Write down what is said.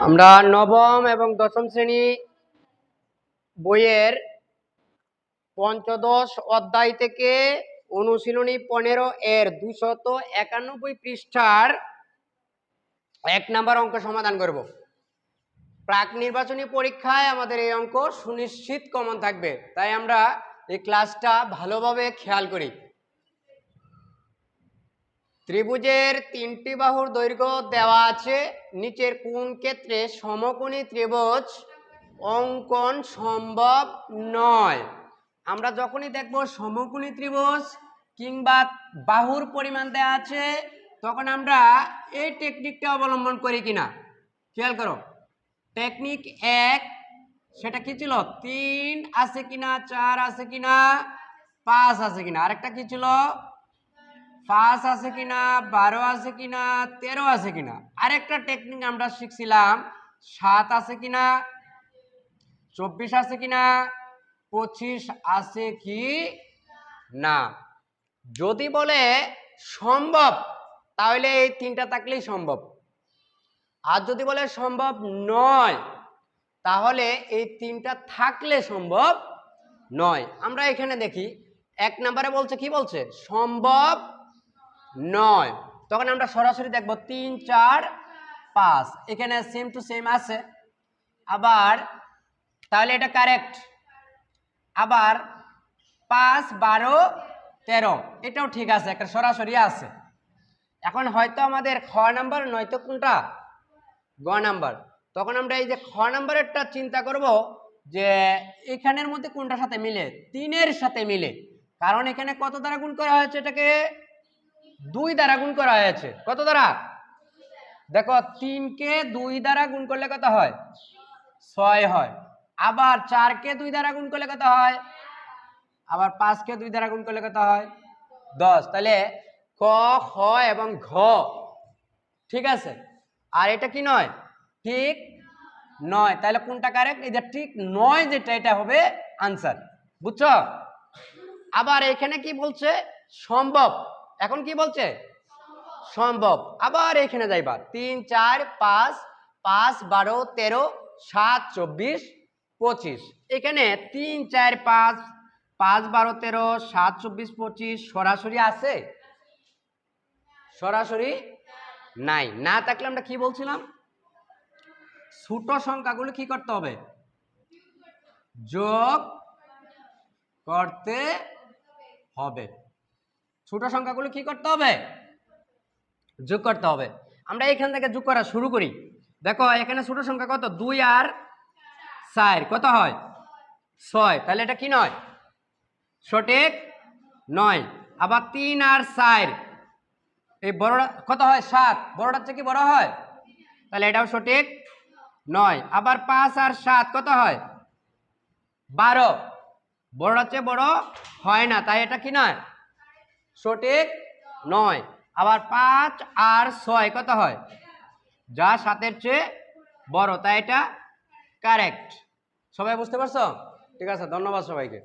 আমরা নবম এবং দশম শ্রেণী বইয়ের পঞ্চদশ অধ্যায় থেকে অনুশীলনী 15 এর 291 পৃষ্ঠার 1 নম্বর অঙ্ক সমাধান করব। প্রাক নির্বাচনী পরীক্ষায় আমাদের এই অঙ্ক সুনিশ্চিত কমন থাকবে, তাই আমরা এই ক্লাসটা ভালোভাবে খেয়াল করি। ত্রিভুজের 3টি বাহুর দৈর্ঘ্য দেওয়া আছে, নিচের কোন ক্ষেত্রে সমকোণী ত্রিভুজ অঙ্কন সম্ভব নয়। আমরা যখনই দেখব সমকোণী ত্রিভুজ কিংবা বাহুর পরিমাণ দেওয়া আছে, তখন আমরা এই টেকনিকটা অবলম্বন করি কিনা খেয়াল করো। টেকনিক 1 সেটা কি ছিল? 3 আছে কিনা, 4 আছে কিনা, 5 আছে কিনা। আরেকটা কি ছিল? 5 আছে কিনা, 12 আছে কিনা, 13 আছে কিনা। আরেকটা টেকনিক আমরা শিখছিলাম 7 আছে কিনা, 24 আছে কিনা, 25 আছে কি না। যদি বলে সম্ভব, তাহলে এই 3টা থাকলেই সম্ভব। আর যদি বলে সম্ভব নয়, তাহলে এই 3টা থাকলে সম্ভব নয়। আমরা এখানে দেখি 1 নম্বরে বলছে, কি বলছে? সম্ভব নয়। তখন আমরা সরাসরি দেখব 3, 4, 5 এখানে সেম টু সেম আছে। আবার তাহলে এটা কারেক্ট। আবার 5, 12, 13 এটাও ঠিক আছে, একটা সরাসরি আছে। এখন হয়তো আমাদের খ নাম্বার, নয়তো কোনটা? গ নাম্বার। তখন আমরা এই যে খ নাম্বারেরটা চিন্তা করব যে এখানের মধ্যে কোনটার সাথে মিলে? 3-এর সাথে মিলে। কারণ এখানে কত দ্বারা গুণ করা হয়েছে? এটাকে 2 দ্বারা গুণ করা হয়েছে। কত দ্বারা? দেখো 3 কে 2 দ্বারা গুণ করলে কত হয়? 6 হয়। আবার 4 কে 2 দ্বারা গুণ করলে কত হয়? আবার 5 কে 2 দ্বারা গুণ করলে কত হয়? 10। তাহলে ক, খ এবং ঘ ঠিক আছে। আর এটা কি নয়? ঠিক নয়। তাহলে কোনটা কারেক্ট? এই যে ঠিক নয় যেটা, এটা হবে আনসার। বুঝছো? আবার এখানে কি বলছে? সম্ভব। এখন কি বলছে? সম্ভব। আবার এখানে যাইবা 3, 4, 5, 5, 12, 13, 7, 24, 25 এখানে 3, 4, 5, 5, 12, 13, 7, 24, 25 সরাসরি আছে? সরাসরি নাই। না থাকলে আমরা কি বলছিলাম? ছোট সংখ্যাগুলো কি করতে হবে? যোগ করতে হবে। ছোট সংখ্যাগুলো কি করতে হবে? যোগ করতে হবে। আমরা এখান থেকে যোগ করা শুরু করি। দেখো এখানে ছোট সংখ্যা কত? 2 আর 4 কত হয়? 6। তাহলে এটা কি নয়? সঠিক নয়। আবার 3 আর 4 এই বড়টা কত হয়? 7। বড়টার চেয়ে কি বড় হয়? তাহলে এটাও সঠিক নয়। আবার 5 আর 7 কত হয়? 12। বড়টার চেয়ে বড় হয় না, তাই এটা কি নয়? সঠিক নয়। আবার 5 আর 6 কত হয়? যা 7-এর চেয়ে বড়, তাই এটা কারেক্ট। সবাই বুঝতে পারছো? ঠিক আছে, ধন্যবাদ সবাইকে।